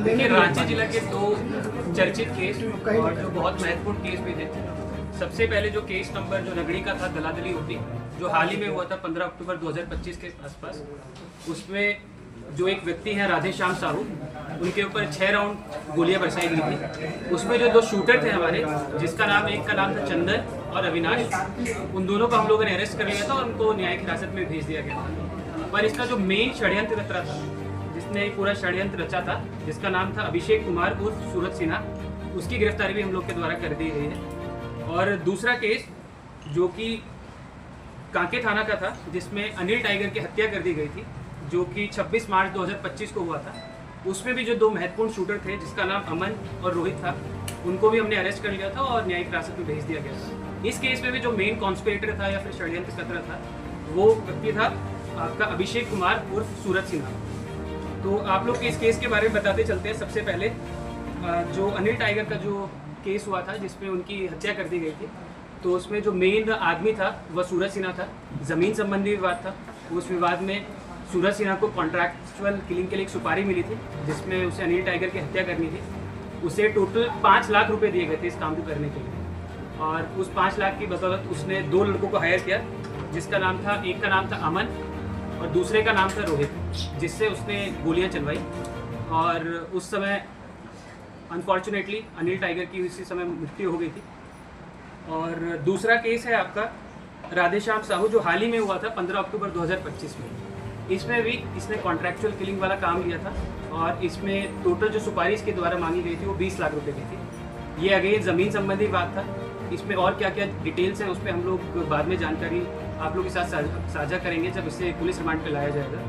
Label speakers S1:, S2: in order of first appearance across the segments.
S1: देखिए, रांची जिला के दो चर्चित केस और जो बहुत महत्वपूर्ण केस भी थे। सबसे पहले जो केस नंबर जो रगड़ी का था, दलादली होती, जो हाल ही में हुआ था 15 अक्टूबर 2025 के आसपास, उसमें जो एक व्यक्ति हैं राधे श्याम साहू, उनके ऊपर 6 राउंड गोलियां बरसाई गई थी। उसमें जो 2 शूटर थे हमारे, जिसका नाम, एक का नाम था चंदन और अविनाश, उन दोनों को हम लोगों ने अरेस्ट कर लिया था और उनको न्यायिक हिरासत में भेज दिया गया था। पर इसका जो मेन षड्यंत्र रच रहा था, जिसने पूरा षड्यंत्र रचा था, जिसका नाम था अभिषेक कुमार उर्फ सूरज सिन्हा, उसकी गिरफ्तारी भी हम लोग के द्वारा कर दी गई है। और दूसरा केस जो कि कांके थाना का था, जिसमें अनिल टाइगर की हत्या कर दी गई थी, जो कि 26 मार्च 2025 को हुआ था। उसमें भी जो 2 महत्वपूर्ण शूटर थे, जिसका नाम अमन और रोहित था, उनको भी हमने अरेस्ट कर लिया था और न्यायिक हिरासत में भेज दिया गया था। इस केस में भी जो मेन कॉन्स्पिरेटर था या फिर षड्यंत्रकर्ता था, वो व्यक्ति था आपका अभिषेक कुमार उर्फ सूरज सिन्हा। तो आप लोग के इस केस के बारे में बताते चलते हैं। सबसे पहले जो अनिल टाइगर का जो केस हुआ था, जिसमें उनकी हत्या कर दी गई थी, तो उसमें जो मेन आदमी था वह सूरज सिन्हा था। ज़मीन संबंधी विवाद था। उस विवाद में सूरज सिन्हा को कॉन्ट्रैक्चुअल किलिंग के लिए एक सुपारी मिली थी, जिसमें उसे अनिल टाइगर की हत्या करनी थी। उसे टोटल 5 लाख रुपए दिए गए थे इस काम को करने के लिए, और उस 5 लाख की बदौलत उसने 2 लड़कों को हायर किया, जिसका नाम था, एक का नाम था अमन और दूसरे का नाम था रोहित, जिससे उसने गोलियां चलवाई। और उस समय अनफॉर्चुनेटली अनिल टाइगर की उसी समय मृत्यु हो गई थी। और दूसरा केस है आपका राधे श्याम साहू, जो हाल ही में हुआ था 15 अक्टूबर 2025 में। इसमें भी इसने कॉन्ट्रैक्चुअल किलिंग वाला काम लिया था, और इसमें टोटल जो सुपारी इसके द्वारा मांगी गई थी वो 20 लाख रुपए की थी। ये अगेन ज़मीन संबंधी बात था। इसमें और क्या क्या डिटेल्स हैं, उस पर हम लोग बाद में जानकारी आप लोगों के साथ साझा करेंगे जब इसे पुलिस रिमांड पर लाया जाएगा।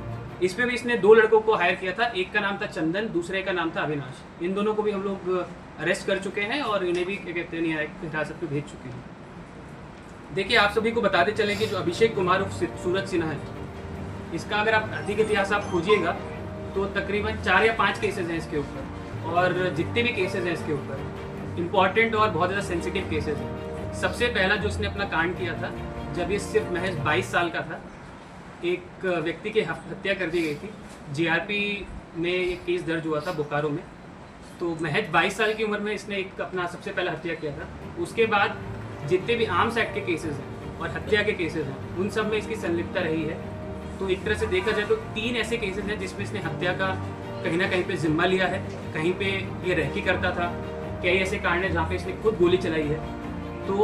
S1: इसमें भी इसने 2 लड़कों को हायर किया था। एक का नाम था चंदन, दूसरे का नाम था अविनाश। इन दोनों को भी हम लोग अरेस्ट कर चुके हैं और इन्हें भी क्या कहते हैं न्यायिक हिरासत में भेज चुके हैं। देखिए, आप सभी को बताते चलें कि जो अभिषेक कुमार उर्फ सूरज सिन्हा है, इसका अगर आप आर्थिक इतिहास आप खोजिएगा तो तकरीबन 4 या 5 केसेस हैं इसके ऊपर, और जितने भी केसेस हैं इसके ऊपर इम्पॉर्टेंट और बहुत ज़्यादा सेंसिटिव केसेस हैं। सबसे पहला जो उसने अपना कांड किया था, जब ये सिर्फ महज 22 साल का था, एक व्यक्ति की हत्या कर दी गई थी। जीआरपी में एक केस दर्ज हुआ था बोकारो में। तो महज 22 साल की उम्र में इसने एक अपना सबसे पहला हत्या किया था। उसके बाद जितने भी आर्म्स एक्ट के केसेस हैं और हत्या के केसेस हैं, उन सब में इसकी संलिप्तता रही है। तो एक तरह से देखा जाए तो 3 ऐसे केसेस हैं जिसमें इसने हत्या का कहीं ना कहीं पे जिम्मा लिया है, कहीं पे ये रेकी करता था। कई ऐसे कांड हैं जहाँ पे इसने खुद गोली चलाई है। तो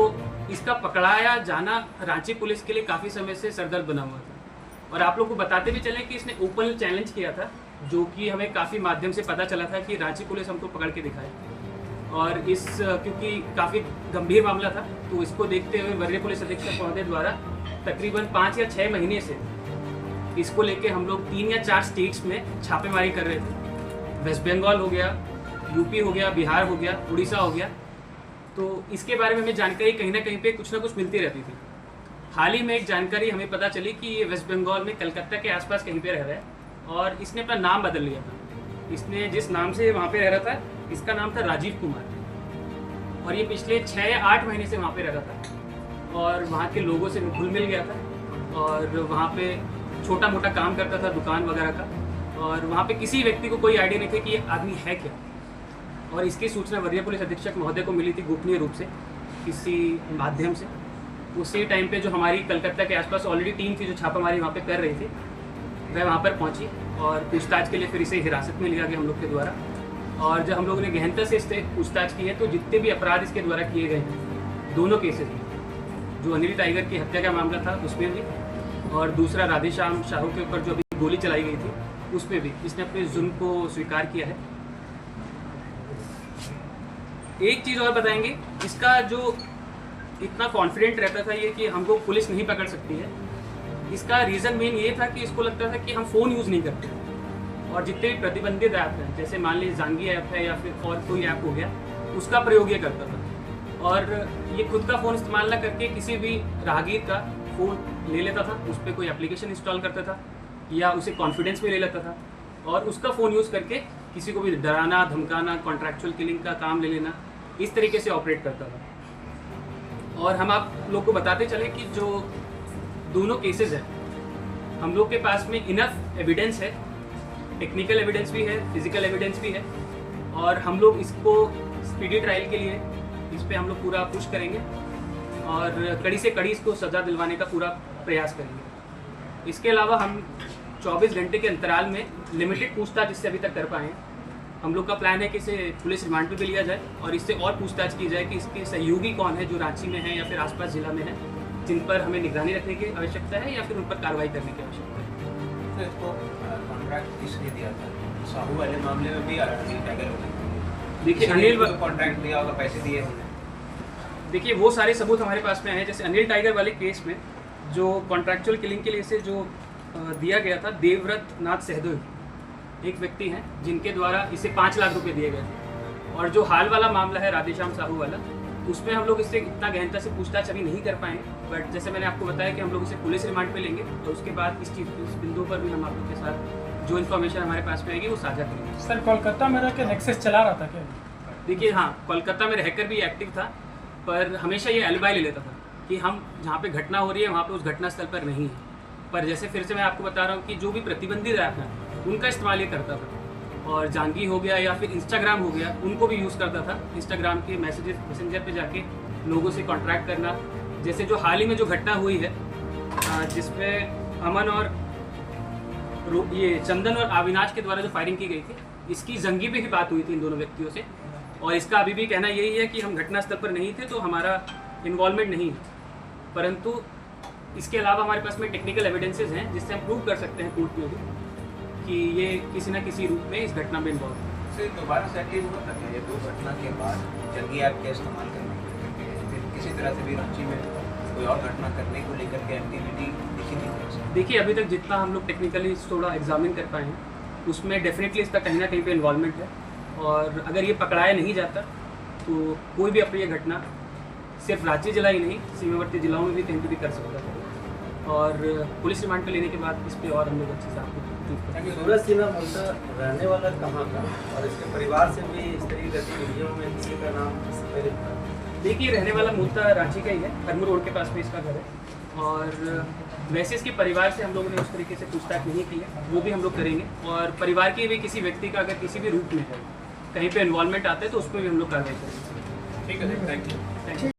S1: इसका पकड़ाया जाना रांची पुलिस के लिए काफ़ी समय से सरदर्द बना हुआ था। और आप लोग को बताते भी चलें कि इसने ओपन चैलेंज किया था, जो कि हमें काफ़ी माध्यम से पता चला था कि रांची पुलिस हमको पकड़ के दिखाए। और इस क्योंकि काफ़ी गंभीर मामला था, तो इसको देखते हुए वरीय पुलिस अधीक्षक महोदय द्वारा तकरीबन 5 या 6 महीने से इसको लेके हम लोग 3 या 4 स्टेट्स में छापेमारी कर रहे थे। वेस्ट बंगाल हो गया, यूपी हो गया, बिहार हो गया, उड़ीसा हो गया। तो इसके बारे में हमें जानकारी कहीं ना कहीं पे कुछ ना कुछ मिलती रहती थी। हाल ही में एक जानकारी हमें पता चली कि ये वेस्ट बंगाल में कलकत्ता के आसपास कहीं पे रह रहा है, और इसने अपना नाम बदल लिया था। इसने जिस नाम से वहाँ पे रह रहा था, इसका नाम था राजीव कुमार, और ये पिछले 6 या 8 महीने से वहाँ पे रह रहा था और वहाँ के लोगों से घुल मिल गया था, और वहाँ पे छोटा मोटा काम करता था दुकान वगैरह का। और वहाँ पे किसी व्यक्ति को कोई आइडिया नहीं था कि ये आदमी है क्या। और इसकी सूचना वरीय पुलिस अधीक्षक महोदय को मिली थी गोपनीय रूप से, किसी माध्यम से। उसी टाइम पे जो हमारी कलकत्ता के आसपास ऑलरेडी टीम थी जो छापामारी वहाँ पे कर रही थी, वह वहाँ पर पहुँची और पूछताछ के लिए फिर इसे हिरासत में लिया गया हम लोग के द्वारा। और जब हम लोगों ने गहनता से इससे पूछताछ की है, तो जितने भी अपराध इसके द्वारा किए गए हैं, दोनों केसेस में, जो अनिल टाइगर की हत्या का मामला था उसमें भी, और दूसरा राधे श्याम साहू के ऊपर जो अभी गोली चलाई गई थी उसमें भी, इसने अपने जुल्म को स्वीकार किया है। एक चीज़ और बताएंगे, इसका जो इतना कॉन्फिडेंट रहता था ये कि हमको पुलिस नहीं पकड़ सकती है, इसका रीज़न मेन ये था कि इसको लगता था कि हम फ़ोन यूज़ नहीं करते, और जितने भी प्रतिबंधित ऐप हैं, जैसे मान लीजिए जांगी ऐप है या फिर और कोई ऐप हो गया, उसका प्रयोग ये करता था। और ये खुद का फ़ोन इस्तेमाल ना करके किसी भी राहगीर का फ़ोन ले लेता था, उस पर कोई एप्लीकेशन इंस्टॉल करता था या उसे कॉन्फिडेंस में ले लेता था, और उसका फ़ोन यूज़ करके किसी को भी डराना, धमकाना, कॉन्ट्रैक्चुअल किलिंग का काम ले लेना, इस तरीके से ऑपरेट करता था। और हम आप लोग को बताते चले कि जो दोनों केसेस हैं, हम लोग के पास में इनफ एविडेंस है, टेक्निकल एविडेंस भी है, फिजिकल एविडेंस भी है, और हम लोग इसको स्पीडी ट्रायल के लिए इस पर हम लोग पूरा पुश करेंगे और कड़ी से कड़ी इसको सज़ा दिलवाने का पूरा प्रयास करेंगे। इसके अलावा हम 24 घंटे के अंतराल में लिमिटेड पूछताछ इससे अभी तक कर पाए हैं। हम लोग का प्लान है कि इसे पुलिस रिमांड पे भी लिया जाए और इससे और पूछताछ की जाए कि इसके सहयोगी कौन है जो रांची में है या फिर आसपास जिला में है, जिन पर हमें निगरानी रखने की आवश्यकता है या फिर उन पर कार्रवाई करने की आवश्यकता है।
S2: तो इसको कॉन्ट्रैक्ट किसने दिया था? साहू वाले मामले में भी अनिल टाइगर
S1: देखिए अनिल
S2: कॉन्ट्रैक्ट दिया होगा, पैसे दिए होंगे।
S1: देखिए वो सारे सबूत हमारे पास में हैं। जैसे अनिल टाइगर वाले केस में जो कॉन्ट्रैक्चुअल किलिंग के लिए इसे जो दिया गया था, देवव्रत नाथ सहदेव एक व्यक्ति हैं जिनके द्वारा इसे 5 लाख रुपए दिए गए थे। और जो हाल वाला मामला है राधेश्याम साहू वाला, उसमें हम लोग इससे इतना गहनता से पूछताछ अभी नहीं कर पाएंगे, बट जैसे मैंने आपको बताया कि हम लोग इसे पुलिस रिमांड पे लेंगे और उसके बाद इस बिंदु पर भी हम आप लोग के साथ जो इन्फॉर्मेशन हमारे पास में आएगी वो साझा करेंगे।
S3: सर कोलकाता में रह के नेक्सस चला रहा था क्या?
S1: देखिए हाँ, कोलकाता में रहकर भी एक्टिव था, पर हमेशा ये एलिबाई ले लेता था कि हम जहाँ पे घटना हो रही है वहाँ पे उस घटना स्थल पर नहीं है। पर जैसे फिर से मैं आपको बता रहा हूँ कि जो भी प्रतिबंधित ऐप हैं उनका इस्तेमाल ये करता था। और जानकी हो गया या फिर इंस्टाग्राम हो गया, उनको भी यूज़ करता था। इंस्टाग्राम के मैसेंजर पे जाके लोगों से कॉन्ट्रैक्ट करना। जैसे जो हाल ही में जो घटना हुई है जिसमें अमन और ये चंदन और अविनाश के द्वारा जो फायरिंग की गई थी, इसकी जंगी पे ही बात हुई थी इन दोनों व्यक्तियों से। और इसका अभी भी कहना यही है कि हम घटनास्थल पर नहीं थे तो हमारा इन्वॉल्वमेंट नहीं है। परंतु इसके अलावा हमारे पास में टेक्निकल एविडेंसेस हैं जिससे हम प्रूव कर सकते हैं कोर्ट में भी कि ये किसी न किसी रूप में इस घटना में इन्वॉल्व है।
S2: फिर दोबारा से एक्टिव हुआ था ये 2 घटना के बाद जंगी ऐप का इस्तेमाल करने के लिए फिर किसी तरह से भी रांची में कोई और घटना करने को लेकर के एक्टिविटी दिखी नहीं?
S1: देखिए अभी तक जितना हम लोग टेक्निकली थोड़ा एग्जामिन कर पाए हैं उसमें डेफिनेटली इसका कहीं ना कहीं पे इन्वॉल्वमेंट है। और अगर ये पकड़ाया नहीं जाता तो कोई भी अप्रिय घटना सिर्फ रांची जिला ही नहीं, सीमावर्ती जिलाओं में भी कहीं भी कर सकता है। और पुलिस रिमांड पे लेने के बाद इस पर और हम लोग अच्छे से आपको
S4: सूरज सिन्हा मूलतः रहने वाला कहाँ का और इसके परिवार से भी इस तरह की गतिविधियों में किसी का नाम पहले था?
S1: देखिए रहने वाला मूलतः रांची का ही है, हरमू रोड के पास में इसका घर है। और वैसे इसके परिवार से हम लोगों ने उस तरीके से पूछताछ नहीं की है, वो भी हम लोग करेंगे। और परिवार के भी किसी व्यक्ति का अगर किसी भी रूप में कहीं पे इन्वॉल्वमेंट आता है तो उस पर भी हम लोग कार्रवाई करेंगे।
S2: ठीक है, थैंक यू।